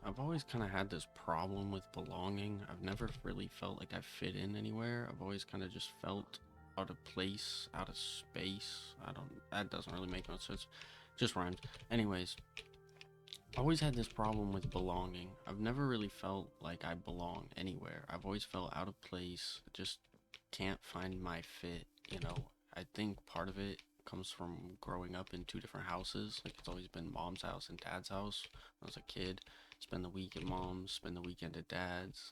I've always kind of had this problem with belonging. I've never really felt like I fit in anywhere. I've always kind of just felt out of place, out of space. That doesn't really make no sense. Just rhymes. Anyways, I always had this problem with belonging. I've never really felt like I belong anywhere. I've always felt out of place, just can't find my fit, you know. I think part of it comes from growing up in two different houses. Like it's always been mom's house and dad's house. When I was a kid, spend the week at mom's, spend the weekend at dad's,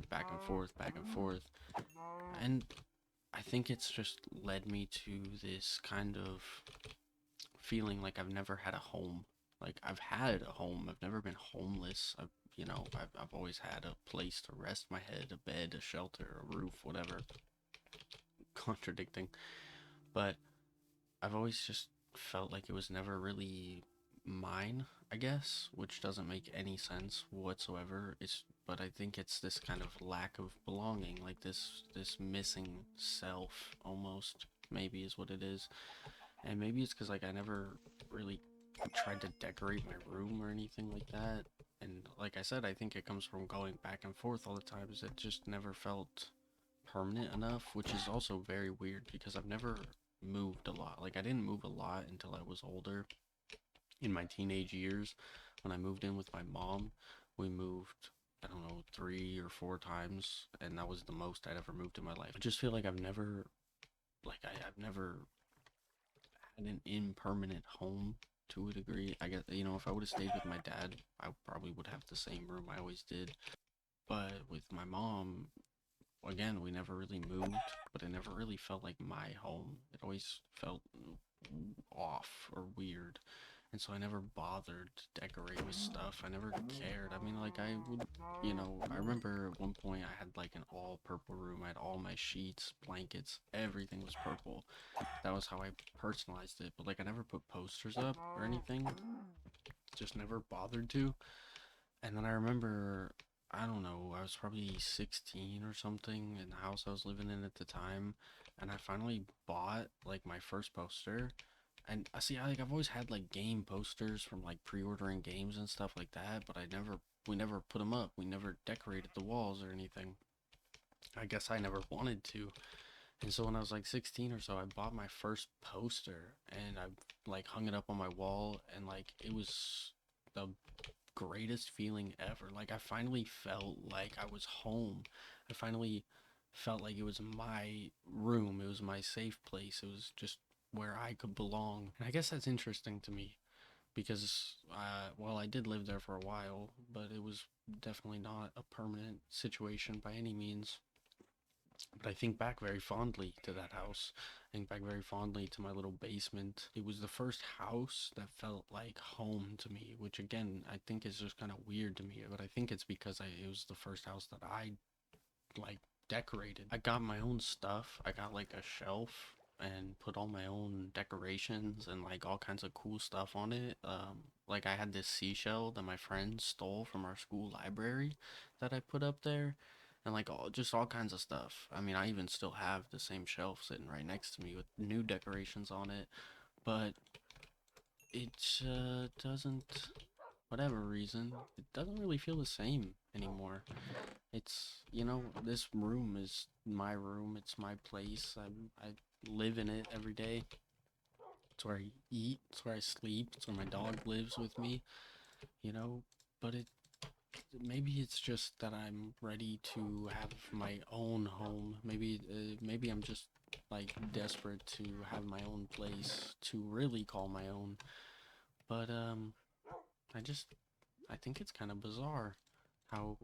back and forth, back and forth. And I think it's just led me to this kind of feeling like I've never had a home. Like I've had a home. I've never been homeless. I've always had a place to rest my head, a bed, a shelter, a roof, whatever. Contradicting. But I've always just felt like it was never really mine, I guess, which doesn't make any sense whatsoever. But I think it's this kind of lack of belonging, like this missing self almost, maybe is what it is. And maybe it's because like I never really tried to decorate my room or anything like that. And like I said, I think it comes from going back and forth all the time. Is it just never felt permanent enough, which is also very weird because I've never moved a lot. Like I didn't move a lot until I was older. In my teenage years, when I moved in with my mom, we moved, I don't know, 3 or 4 times, and that was the most I'd ever moved in my life. I just feel like I've never had an impermanent home to a degree. I guess, if I would have stayed with my dad, I probably would have the same room I always did. But with my mom, again, we never really moved, but it never really felt like my home. It always felt off or weird. And so I never bothered to decorate with stuff. I never cared. I mean, like, I would, I remember at one point I had like an all purple room. I had all my sheets, blankets, everything was purple. That was how I personalized it. But like, I never put posters up or anything, just never bothered to. And then I remember, I don't know, I was probably 16 or something in the house I was living in at the time, and I finally bought like my first poster. And I see, I've always had like game posters from like pre-ordering games and stuff like that, but we never put them up. We never decorated the walls or anything. I guess I never wanted to. And so when I was like 16 or so, I bought my first poster and I like hung it up on my wall, and like it was the greatest feeling ever. Like I finally felt like I was home. I finally felt like it was my room. It was my safe place. It was just where I could belong. And I guess that's interesting to me because, well, I did live there for a while, but it was definitely not a permanent situation by any means. But I think back very fondly to that house. I think back very fondly to my little basement. It was the first house that felt like home to me, which again, I think is just kind of weird to me. But I think it's because it was the first house that I like decorated. I got my own stuff. I got like a shelf and put all my own decorations and like all kinds of cool stuff on it. Like I had this seashell that my friend stole from our school library that I put up there, and like all kinds of stuff. I mean, I even still have the same shelf sitting right next to me with new decorations on it, but it doesn't, whatever reason, it doesn't really feel the same anymore. It's, this room is my room. It's my place. I live in it every day. It's where I eat. It's where I sleep. It's where my dog lives with me, you know. But maybe it's just that I'm ready to have my own home. Maybe I'm just like desperate to have my own place to really call my own. But I just I think it's kind of bizarre how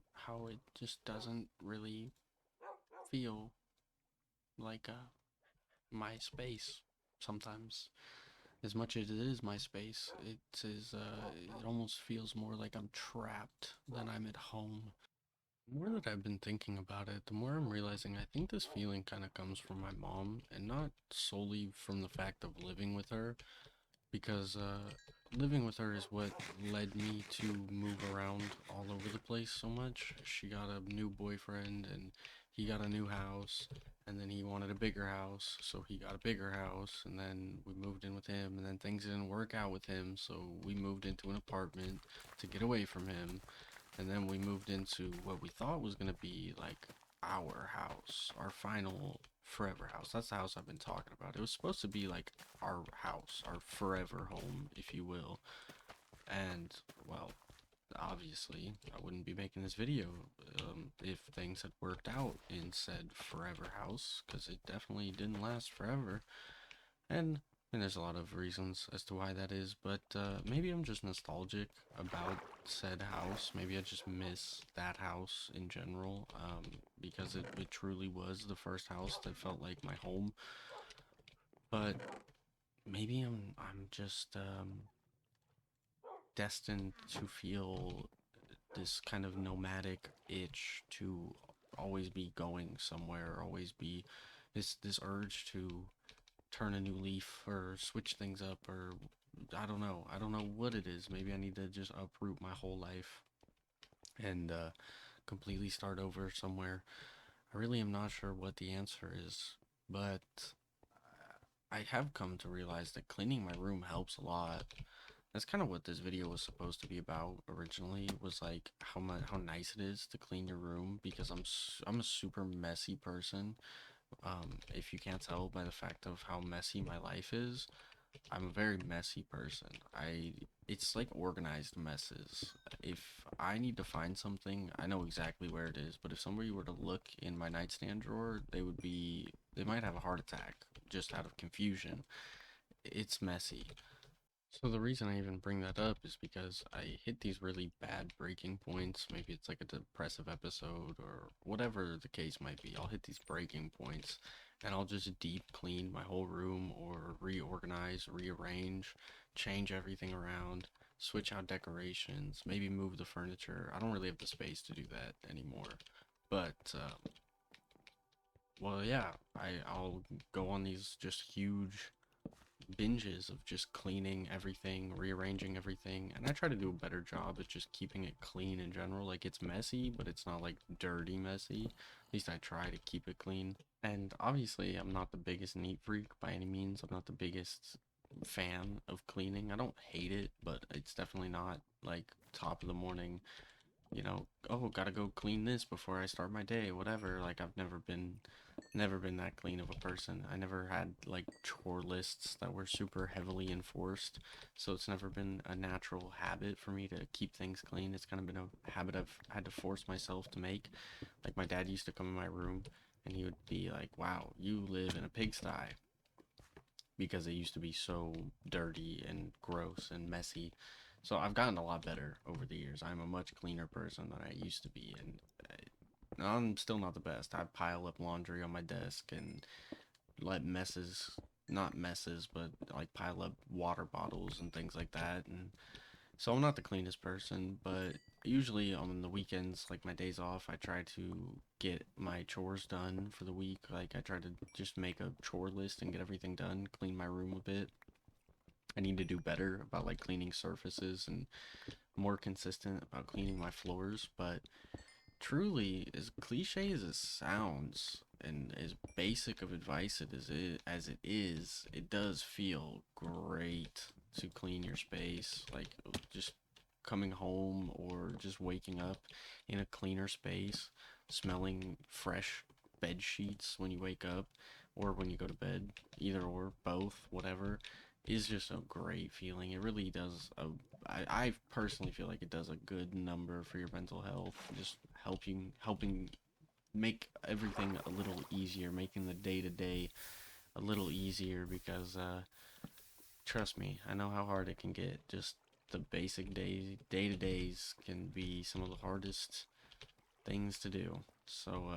it just doesn't really feel like my space sometimes. As much as it is my space, it almost feels more like I'm trapped than I'm at home. The more that I've been thinking about it, the more I'm realizing I think this feeling kind of comes from my mom, and not solely from the fact of living with her, because living with her is what led me to move around all over the place so much. She got a new boyfriend, and he got a new house, and then he wanted a bigger house, so he got a bigger house, and then we moved in with him, and then things didn't work out with him, so we moved into an apartment to get away from him, and then we moved into what we thought was gonna be like our house, our final forever house. That's the house I've been talking about. It was supposed to be like our house, our forever home, if you will. And, well, obviously, I wouldn't be making this video if things had worked out in said forever house, because it definitely didn't last forever. And, there's a lot of reasons as to why that is, but maybe I'm just nostalgic about said house. Maybe I just miss that house in general, because it truly was the first house that felt like my home. But maybe I'm just destined to feel this kind of nomadic itch to always be going somewhere, always be this urge to turn a new leaf or switch things up, or I don't know. I don't know what it is. Maybe I need to just uproot my whole life and completely start over somewhere. I really am not sure what the answer is, but I have come to realize that cleaning my room helps a lot. That's kind of what this video was supposed to be about originally, was like how nice it is to clean your room, because I'm a super messy person. If you can't tell by the fact of how messy my life is, I'm a very messy person. It's like organized messes. If I need to find something, I know exactly where it is, but if somebody were to look in my nightstand drawer, they might have a heart attack just out of confusion. It's messy. So the reason I even bring that up is because I hit these really bad breaking points. Maybe it's like a depressive episode or whatever the case might be. I'll hit these breaking points and I'll just deep clean my whole room or reorganize, rearrange, change everything around, switch out decorations, maybe move the furniture. I don't really have the space to do that anymore. But well, yeah, I'll go on these just huge binges of just cleaning everything, rearranging everything, and I try to do a better job at just keeping it clean in general. Like, it's messy, but it's not like dirty messy. At least I try to keep it clean. And obviously, I'm not the biggest neat freak by any means. I'm not the biggest fan of cleaning. I don't hate it, but it's definitely not like top of the morning, oh, gotta go clean this before I start my day, whatever. Like, I've never been that clean of a person. I never had like chore lists that were super heavily enforced, so it's never been a natural habit for me to keep things clean. It's kind of been a habit I've had to force myself to make. Like, my dad used to come in my room and he would be like, "Wow, you live in a pigsty," because it used to be so dirty and gross and messy. So I've gotten a lot better over the years. I'm a much cleaner person than I used to be, and I'm still not the best. I pile up laundry on my desk and let messes, not messes, but like pile up water bottles and things like that. And so I'm not the cleanest person, but usually on the weekends, like my days off, I try to get my chores done for the week. Like, I try to just make a chore list and get everything done, clean my room a bit. I need to do better about like cleaning surfaces and more consistent about cleaning my floors, but truly, as cliche as it sounds, and as basic of advice as it is, it does feel great to clean your space. Like, just coming home or just waking up in a cleaner space, smelling fresh bed sheets when you wake up or when you go to bed, either or, both, whatever, is just a great feeling. It really does. I personally feel like it does a good number for your mental health, just helping make everything a little easier, making the day to day a little easier, because trust me, I know how hard it can get. Just the basic day to days can be some of the hardest things to do. So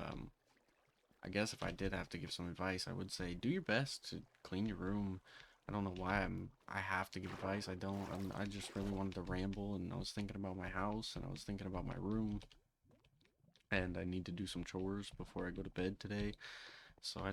I guess if I did have to give some advice, I would say do your best to clean your room. I don't know why I have to give advice. I don't. I just really wanted to ramble, and I was thinking about my house, and I was thinking about my room, and I need to do some chores before I go to bed today. So I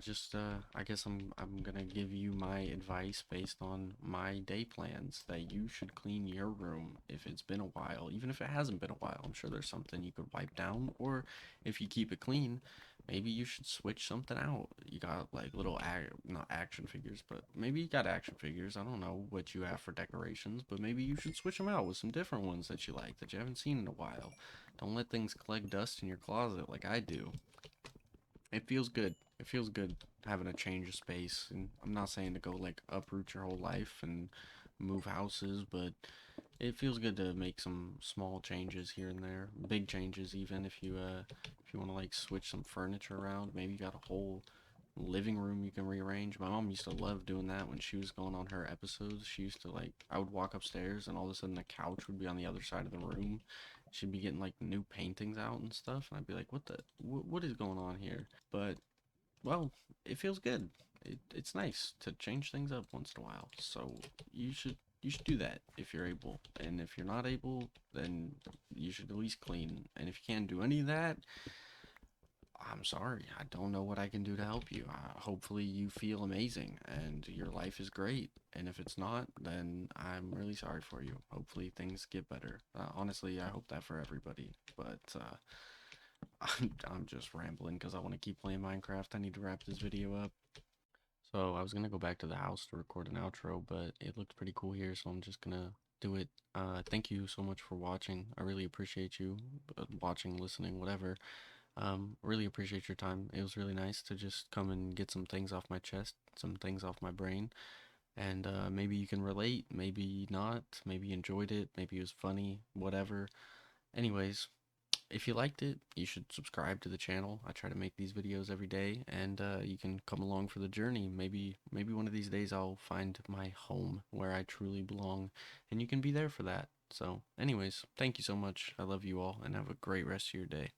guess I'm gonna give you my advice based on my day plans, that you should clean your room if it's been a while. Even if it hasn't been a while, I'm sure there's something you could wipe down, or if you keep it clean, maybe you should switch something out. You got like little not action figures, but maybe you got action figures. I don't know what you have for decorations, but maybe you should switch them out with some different ones that you like that you haven't seen in a while. Don't let things collect dust in your closet like I do. It feels good. It feels good having a change of space. And I'm not saying to go like uproot your whole life and move houses, but it feels good to make some small changes here and there, big changes even if you want to like switch some furniture around. Maybe you got a whole living room you can rearrange. My mom used to love doing that when she was going on her episodes. She used to like I would walk upstairs and all of a sudden the couch would be on the other side of the room. She'd be getting like new paintings out and stuff, and I'd be like, what is going on here?" But well, it feels good. It's nice to change things up once in a while. So you should do that if you're able. And if you're not able, then you should at least clean. And if you can't do any of that, I'm sorry. I don't know what I can do to help you. Hopefully you feel amazing and your life is great. And if it's not, then I'm really sorry for you. Hopefully things get better. Honestly, I hope that for everybody. But I'm just rambling because I want to keep playing Minecraft. I need to wrap this video up. So I was gonna go back to the house to record an outro, but it looked pretty cool here, so I'm just gonna do it. Thank you so much for watching. I really appreciate you watching, listening, whatever. Really appreciate your time. It was really nice to just come and get some things off my chest, some things off my brain, and maybe you can relate, maybe not, maybe you enjoyed it, maybe it was funny, whatever. Anyways, if you liked it, you should subscribe to the channel. I try to make these videos every day, and you can come along for the journey. Maybe one of these days I'll find my home where I truly belong, and you can be there for that. So, anyways, thank you so much. I love you all, and have a great rest of your day.